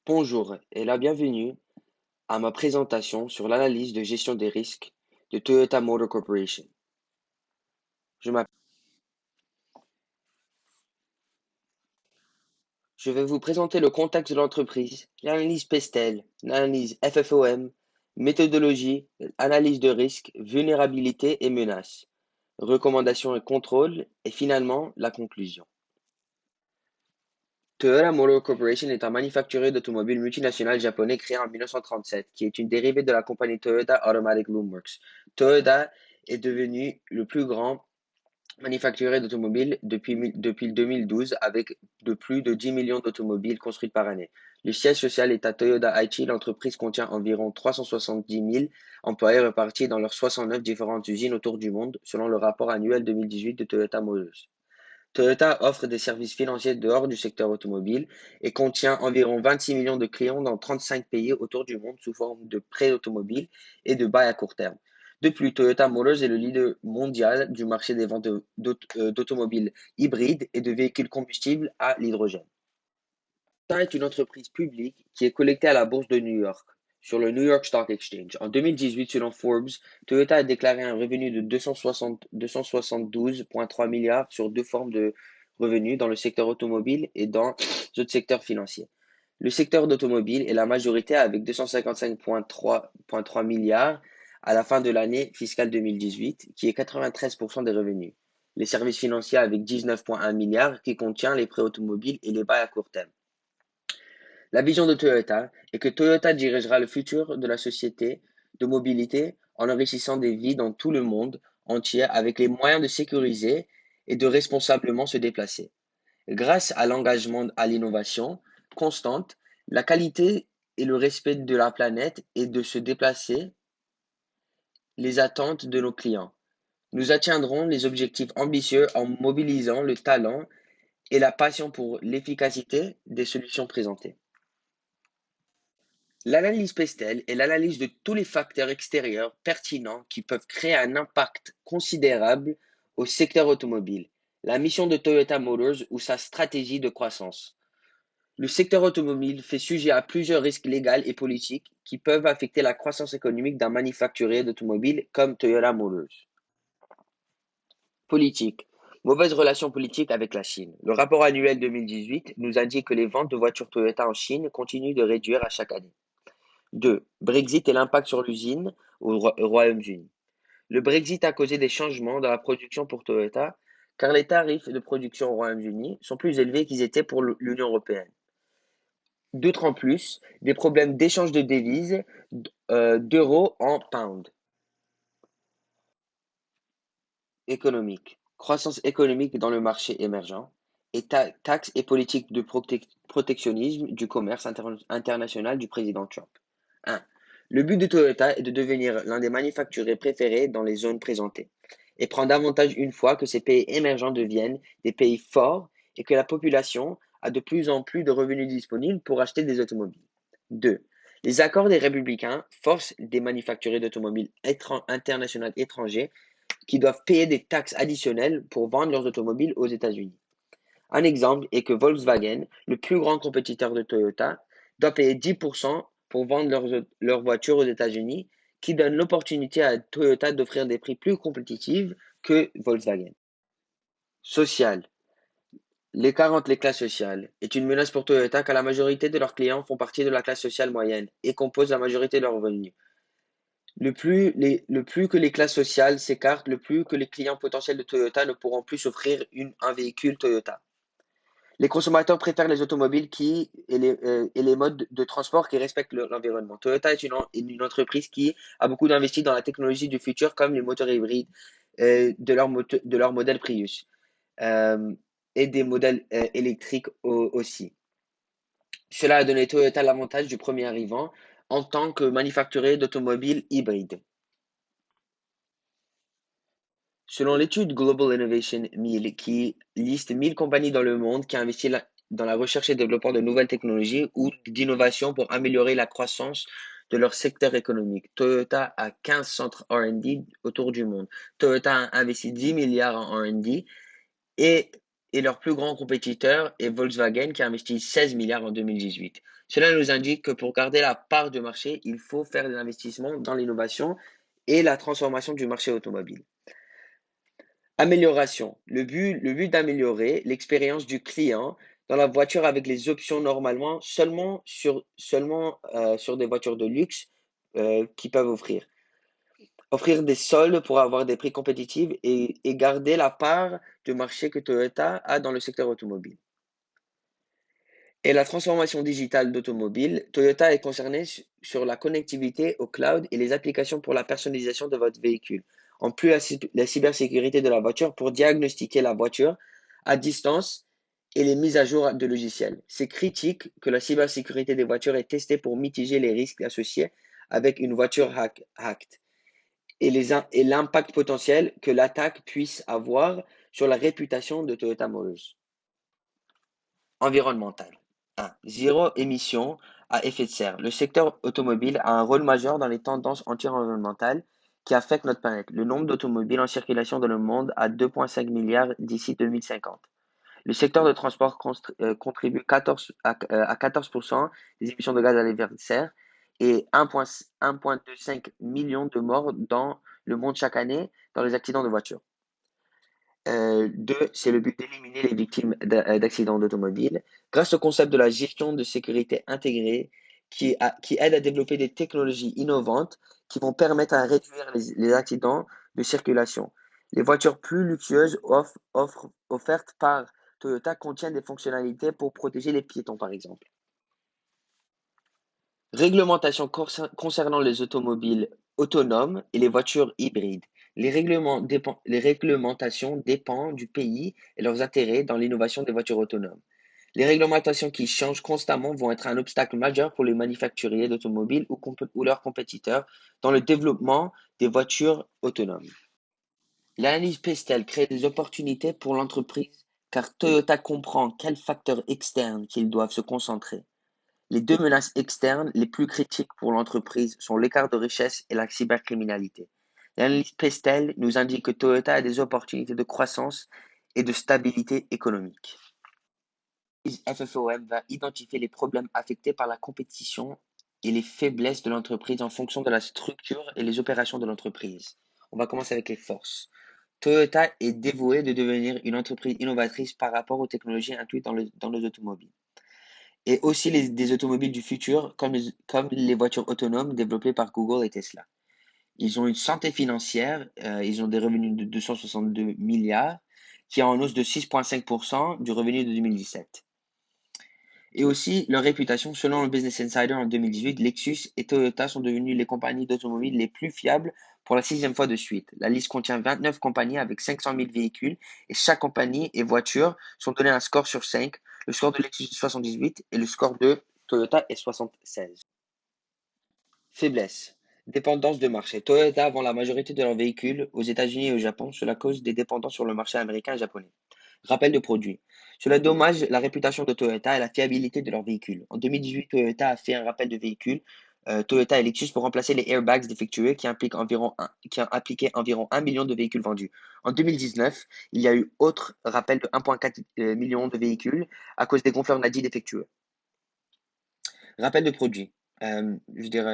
Bonjour et la bienvenue à ma présentation sur l'analyse de gestion des risques de Toyota Motor Corporation. Je m'app- je vais vous présenter le contexte de l'entreprise, l'analyse PESTEL, l'analyse FFOM, méthodologie, analyse de risque, vulnérabilité et menaces, recommandations et contrôles, et finalement la conclusion. Toyota Motor Corporation est un manufacturier d'automobiles multinational japonais créé en 1937, qui est une dérivée de la compagnie Toyota Automatic Loomworks. Toyota est devenu le plus grand manufacturier d'automobiles depuis 2012 avec de plus de 10 millions d'automobiles construites par année. Le siège social est à Toyota Aichi. L'entreprise contient environ 370 000 employés répartis dans leurs 69 différentes usines autour du monde, selon le rapport annuel 2018 de Toyota Motors. Toyota offre des services financiers dehors du secteur automobile et contient environ 26 millions de clients dans 35 pays autour du monde sous forme de prêts automobiles et de bail à court terme. De plus, Toyota Motors est le leader mondial du marché des ventes d'automobiles hybrides et de véhicules combustibles à l'hydrogène. Toyota est une entreprise publique qui est connectée à la bourse de New York, sur le New York Stock Exchange. En 2018, selon Forbes, Toyota a déclaré un revenu de 272,3 milliards sur deux formes de revenus dans le secteur automobile et dans d'autres secteurs financiers. Le secteur d'automobile est la majorité avec 255,3 milliards à la fin de l'année fiscale 2018, qui est 93% des revenus. Les services financiers avec 19,1 milliards qui contient les prêts automobiles et les bails à court terme. La vision de Toyota est que Toyota dirigera le futur de la société de mobilité en enrichissant des vies dans tout le monde entier avec les moyens de sécuriser et de responsablement se déplacer. Grâce à l'engagement à l'innovation constante, la qualité et le respect de la planète et de se déplacer, les attentes de nos clients. Nous atteindrons les objectifs ambitieux en mobilisant le talent et la passion pour l'efficacité des solutions présentées. L'analyse PESTEL est l'analyse de tous les facteurs extérieurs pertinents qui peuvent créer un impact considérable au secteur automobile, la mission de Toyota Motors ou sa stratégie de croissance. Le secteur automobile fait sujet à plusieurs risques légaux et politiques qui peuvent affecter la croissance économique d'un manufacturier d'automobiles comme Toyota Motors. Politique. Mauvaise relation politique avec la Chine. Le rapport annuel 2018 nous indique que les ventes de voitures Toyota en Chine continuent de réduire à chaque année. 2. Brexit et l'impact sur l'usine au Royaume-Uni. Le Brexit a causé des changements dans la production pour Toyota, car les tarifs de production au Royaume-Uni sont plus élevés qu'ils étaient pour l'Union européenne. D'autres en plus, des problèmes d'échange de devises d'euros en pounds. Économique. Croissance économique dans le marché émergent et taxes et politiques de protectionnisme du commerce international du président Trump. 1. Le but de Toyota est de devenir l'un des manufacturiers préférés dans les zones présentées et prendre avantage une fois que ces pays émergents deviennent des pays forts et que la population a de plus en plus de revenus disponibles pour acheter des automobiles. 2. Les accords des républicains forcent des manufacturiers d'automobiles internationaux étrangers qui doivent payer des taxes additionnelles pour vendre leurs automobiles aux États-Unis. Un exemple est que Volkswagen, le plus grand compétiteur de Toyota, doit payer 10% pour vendre leurs voitures aux États-Unis, qui donne l'opportunité à Toyota d'offrir des prix plus compétitifs que Volkswagen. Social. L'écart entre les classes sociales est une menace pour Toyota car la majorité de leurs clients font partie de la classe sociale moyenne et composent la majorité de leurs revenus. Le plus que les classes sociales s'écartent, le plus que les clients potentiels de Toyota ne pourront plus s'offrir un véhicule Toyota. Les consommateurs préfèrent les automobiles et les modes de transport qui respectent l'environnement. Toyota est une entreprise qui a beaucoup investi dans la technologie du futur, comme les moteurs hybrides de leur modèle Prius euh, et des modèles électriques aussi. Cela a donné Toyota l'avantage du premier arrivant en tant que manufacturier d'automobiles hybrides. Selon l'étude Global Innovation 1000, qui liste 1000 compagnies dans le monde qui investissent dans la recherche et développement de nouvelles technologies ou d'innovation pour améliorer la croissance de leur secteur économique, Toyota a 15 centres R&D autour du monde. Toyota a investi 10 milliards en R&D et et leur plus grand compétiteur est Volkswagen qui a investi 16 milliards en 2018. Cela nous indique que pour garder la part de marché, il faut faire des investissements dans l'innovation et la transformation du marché automobile. Amélioration. Le but d'améliorer l'expérience du client dans la voiture avec les options normalement seulement sur des voitures de luxe qui peuvent offrir des soldes pour avoir des prix compétitifs et garder la part de marché que Toyota a dans le secteur automobile. Et la transformation digitale d'automobile, Toyota est concerné sur la connectivité au cloud et les applications pour la personnalisation de votre véhicule. En plus, la cybersécurité de la voiture pour diagnostiquer la voiture à distance et les mises à jour de logiciels. C'est critique que la cybersécurité des voitures est testée pour mitiger les risques associés avec une voiture hacked et l'impact potentiel que l'attaque puisse avoir sur la réputation de Toyota Motors. Environnemental. 1. Zéro émission à effet de serre. Le secteur automobile a un rôle majeur dans les tendances anti-environnementales qui affectent notre planète. Le nombre d'automobiles en circulation dans le monde à 2,5 milliards d'ici 2050. Le secteur de transport contribue 14% des émissions de gaz à effet de serre et 1,25 million de morts dans le monde chaque année dans les accidents de voiture. 2, c'est le but d'éliminer les victimes d'accidents d'automobile grâce au concept de la gestion de sécurité intégrée qui aide à développer des technologies innovantes qui vont permettre à réduire les accidents de circulation. Les voitures plus luxueuses offertes par Toyota contiennent des fonctionnalités pour protéger les piétons, par exemple. Réglementation concernant les automobiles autonomes et les voitures hybrides. Les réglementations dépendent du pays et leurs intérêts dans l'innovation des voitures autonomes. Les réglementations qui changent constamment vont être un obstacle majeur pour les manufacturiers d'automobiles ou leurs compétiteurs dans le développement des voitures autonomes. L'analyse Pestel crée des opportunités pour l'entreprise car Toyota comprend quels facteurs externes qu'ils doivent se concentrer. Les deux menaces externes les plus critiques pour l'entreprise sont l'écart de richesse et la cybercriminalité. L'analyse Pestel nous indique que Toyota a des opportunités de croissance et de stabilité économique. FFOM va identifier les problèmes affectés par la compétition et les faiblesses de l'entreprise en fonction de la structure et les opérations de l'entreprise. On va commencer avec les forces. Toyota est dévouée de devenir une entreprise innovatrice par rapport aux technologies incluses dans les automobiles et aussi des automobiles du futur, comme les voitures autonomes développées par Google et Tesla. Ils ont une santé financière, ils ont des revenus de 262 milliards, qui est en hausse de 6,5% du revenu de 2017. Et aussi leur réputation, selon le Business Insider en 2018, Lexus et Toyota sont devenus les compagnies d'automobiles les plus fiables pour la 6e fois de suite. La liste contient 29 compagnies avec 500 000 véhicules et chaque compagnie et voiture sont données un score sur 5. Le score de Lexus est 78 et le score de Toyota est 76. Faiblesse. Dépendance de marché. Toyota vend la majorité de leurs véhicules aux États-Unis et au Japon, cela cause des dépendances sur le marché américain et japonais. Rappel de produits. Cela dommage la réputation de Toyota et la fiabilité de leurs véhicules. En 2018, Toyota a fait un rappel de véhicules Toyota et Lexus pour remplacer les airbags défectueux qui ont appliqué environ 1 million de véhicules vendus. En 2019, il y a eu autre rappel de 1,4 million de véhicules à cause des gonfleurs Nadi défectueux. Rappel de produits,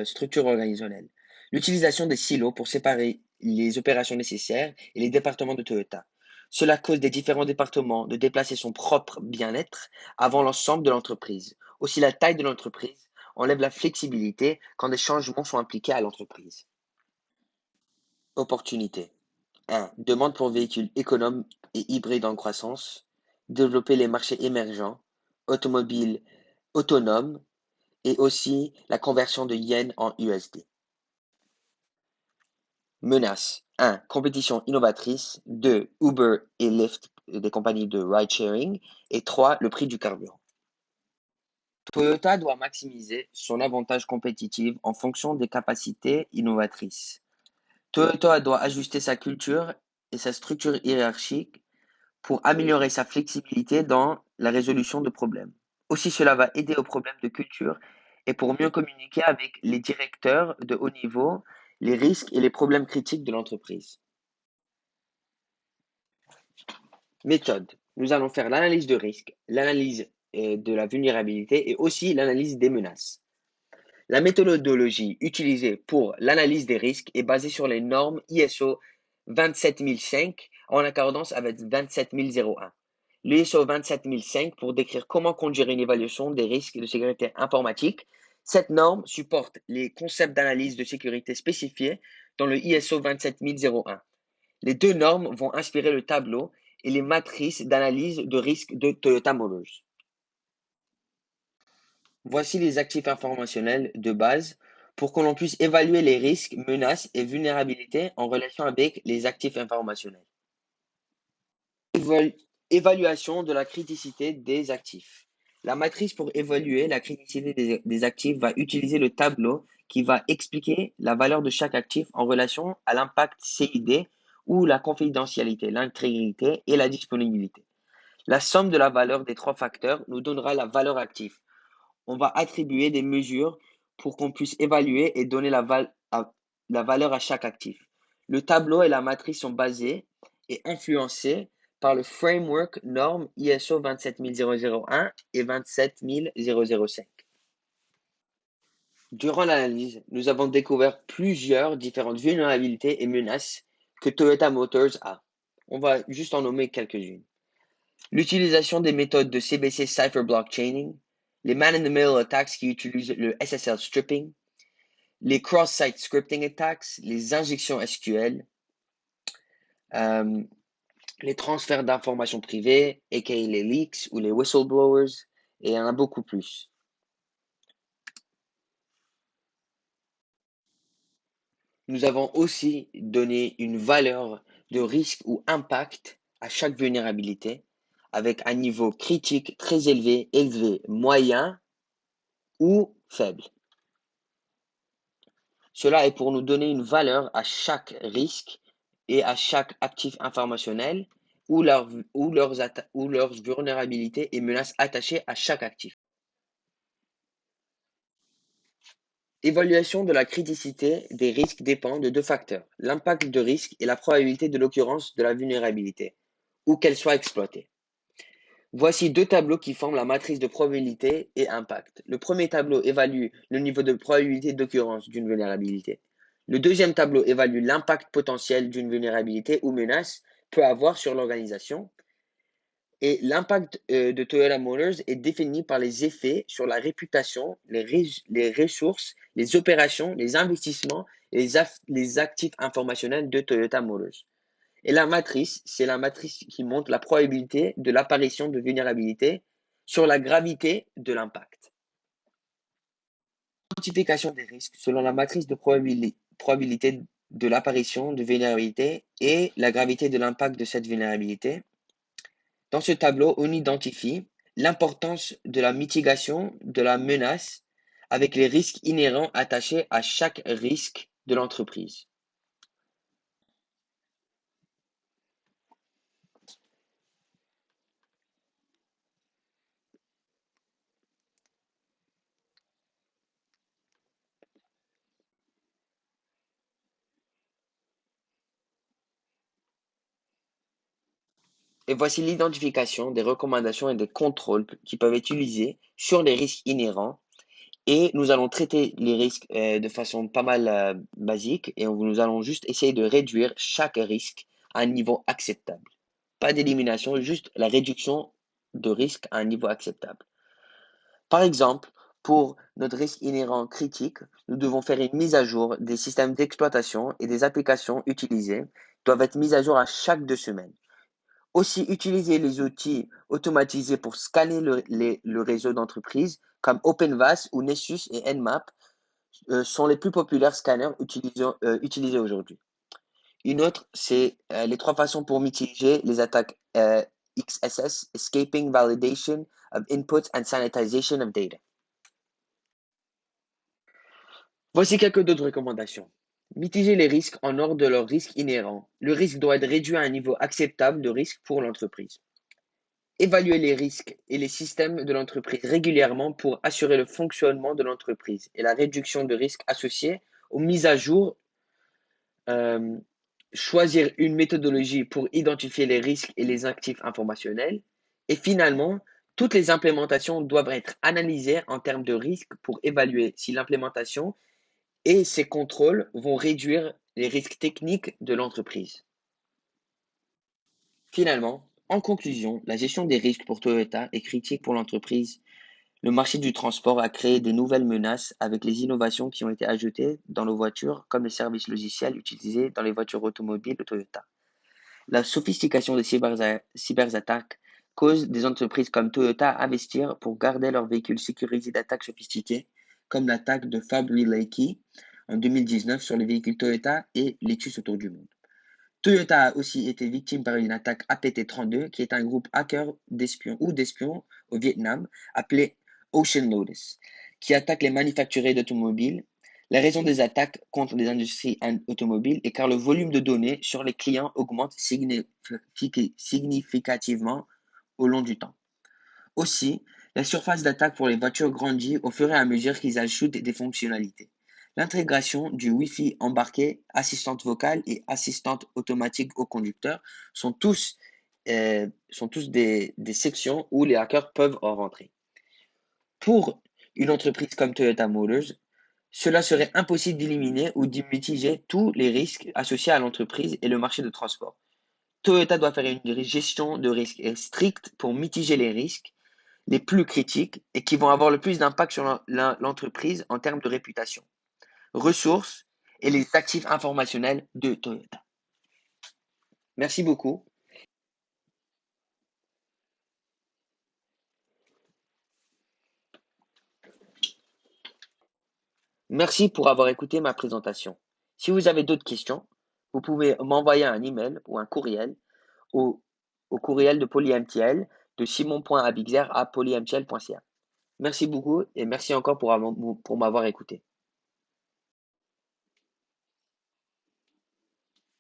structure organisationnelle. L'utilisation des silos pour séparer les opérations nécessaires et les départements de Toyota. Cela cause des différents départements de déplacer son propre bien-être avant l'ensemble de l'entreprise. Aussi, la taille de l'entreprise enlève la flexibilité quand des changements sont impliqués à l'entreprise. Opportunités. 1. Demande pour véhicules économes et hybrides en croissance. Développer les marchés émergents, automobiles autonomes et aussi la conversion de yens en USD. Menaces. 1. Compétition innovatrice. 2. Uber et Lyft, des compagnies de ride-sharing. Et 3. Le prix du carburant. Toyota doit maximiser son avantage compétitif en fonction des capacités innovatrices. Toyota doit ajuster sa culture et sa structure hiérarchique pour améliorer sa flexibilité dans la résolution de problèmes. Aussi, cela va aider aux problèmes de culture et pour mieux communiquer avec les directeurs de haut niveau, les risques et les problèmes critiques de l'entreprise. Méthode. nous allons faire l'analyse de risque, l'analyse de la vulnérabilité et aussi l'analyse des menaces. La méthodologie utilisée pour l'analyse des risques est basée sur les normes ISO 27005 en accordance avec 27001. L'ISO 27005 pour décrire comment conduire une évaluation des risques de sécurité informatique. Cette norme supporte les concepts d'analyse de sécurité spécifiés dans le ISO 27001. Les deux normes vont inspirer le tableau et les matrices d'analyse de risque de Toyota Motors. Voici les actifs informationnels de base pour que l'on puisse évaluer les risques, menaces et vulnérabilités en relation avec les actifs informationnels. Évaluation de la criticité des actifs. La matrice pour évaluer la criticité des actifs va utiliser le tableau qui va expliquer la valeur de chaque actif en relation à l'impact CID ou la confidentialité, l'intégrité et la disponibilité. La somme de la valeur des trois facteurs nous donnera la valeur active. On va attribuer des mesures pour qu'on puisse évaluer et donner la valeur à chaque actif. Le tableau et la matrice sont basés et influencés par le framework norme ISO 27001 et 27005. Durant l'analyse, nous avons découvert plusieurs différentes vulnérabilités et menaces que Toyota Motors a. On va juste en nommer quelques-unes. L'utilisation des méthodes de CBC Cipher Block Chaining, les man-in-the-middle attacks qui utilisent le SSL stripping, les cross-site scripting attacks, les injections SQL, euh, les transferts d'informations privées, aka les leaks ou les whistleblowers, et il y en a beaucoup plus. Nous avons aussi donné une valeur de risque ou impact à chaque vulnérabilité avec un niveau critique très élevé, élevé, moyen ou faible. Cela est pour nous donner une valeur à chaque risque et à chaque actif informationnel ou leurs vulnérabilités et menaces attachées à chaque actif. Évaluation de la criticité des risques dépend de deux facteurs, l'impact de risque et la probabilité de l'occurrence de la vulnérabilité, ou qu'elle soit exploitée. Voici deux tableaux qui forment la matrice de probabilité et impact. Le premier tableau évalue le niveau de probabilité d'occurrence d'une vulnérabilité. Le deuxième tableau évalue l'impact potentiel d'une vulnérabilité ou menace peut avoir sur l'organisation. Et l'impact de Toyota Motors est défini par les effets sur la réputation, les ressources, les opérations, les investissements et les actifs informationnels de Toyota Motors. Et la matrice, c'est la matrice qui montre la probabilité de l'apparition de vulnérabilité sur la gravité de l'impact. Quantification des risques selon la matrice de probabilité de l'apparition de vulnérabilité et la gravité de l'impact de cette vulnérabilité. Dans ce tableau, on identifie l'importance de la mitigation de la menace avec les risques inhérents attachés à chaque risque de l'entreprise. Et voici l'identification des recommandations et des contrôles qui peuvent être utilisés sur les risques inhérents. Et nous allons traiter les risques de façon pas mal basique et nous allons juste essayer de réduire chaque risque à un niveau acceptable. Pas d'élimination, juste la réduction de risque à un niveau acceptable. Par exemple, pour notre risque inhérent critique, nous devons faire une mise à jour des systèmes d'exploitation et des applications utilisées doivent être mises à jour à chaque 2 semaines. Aussi, utiliser les outils automatisés pour scanner le réseau d'entreprise comme OpenVAS ou Nessus et Nmap sont les plus populaires scanners utilisés aujourd'hui. Une autre, c'est les trois façons pour mitiger les attaques XSS, Escaping Validation of Inputs and Sanitization of Data. Voici quelques d'autres recommandations. Mitiger les risques en ordre de leurs risques inhérents. Le risque doit être réduit à un niveau acceptable de risque pour l'entreprise. Évaluer les risques et les systèmes de l'entreprise régulièrement pour assurer le fonctionnement de l'entreprise et la réduction de risques associés aux mises à jour choisir une méthodologie pour identifier les risques et les actifs informationnels. Et finalement, toutes les implémentations doivent être analysées en termes de risques pour évaluer si l'implémentation et ses contrôles vont réduire les risques techniques de l'entreprise. Finalement, en conclusion, la gestion des risques pour Toyota est critique pour l'entreprise. Le marché du transport a créé des nouvelles menaces avec les innovations qui ont été ajoutées dans nos voitures, comme les services logiciels utilisés dans les voitures automobiles de Toyota. La sophistication des cyberattaques cause des entreprises comme Toyota à investir pour garder leurs véhicules sécurisés d'attaques sophistiquées, comme l'attaque de Fab Relay Key en 2019 sur les véhicules Toyota et Lexus autour du monde. Toyota a aussi été victime par une attaque APT-32, qui est un groupe hacker d'espions au Vietnam, appelé Ocean Lotus, qui attaque les manufacturiers d'automobiles. La raison des attaques contre les industries automobiles est car le volume de données sur les clients augmente significativement au long du temps. Aussi, la surface d'attaque pour les voitures grandit au fur et à mesure qu'ils ajoutent des fonctionnalités. L'intégration du Wi-Fi embarqué, assistante vocale et assistante automatique au conducteur sont tous des sections où les hackers peuvent en rentrer. Pour une entreprise comme Toyota Motors, cela serait impossible d'éliminer ou de mitiger tous les risques associés à l'entreprise et le marché de transport. Toyota doit faire une gestion de risque stricte pour mitiger les risques les plus critiques et qui vont avoir le plus d'impact sur l'entreprise en termes de réputation, ressources et les actifs informationnels de Toyota. Merci beaucoup. Merci pour avoir écouté ma présentation. Si vous avez d'autres questions, vous pouvez m'envoyer un email ou un courriel au, au courriel de PolyMTL de simon.abixer@polymtl.ca. Merci beaucoup et merci encore pour m'avoir écouté.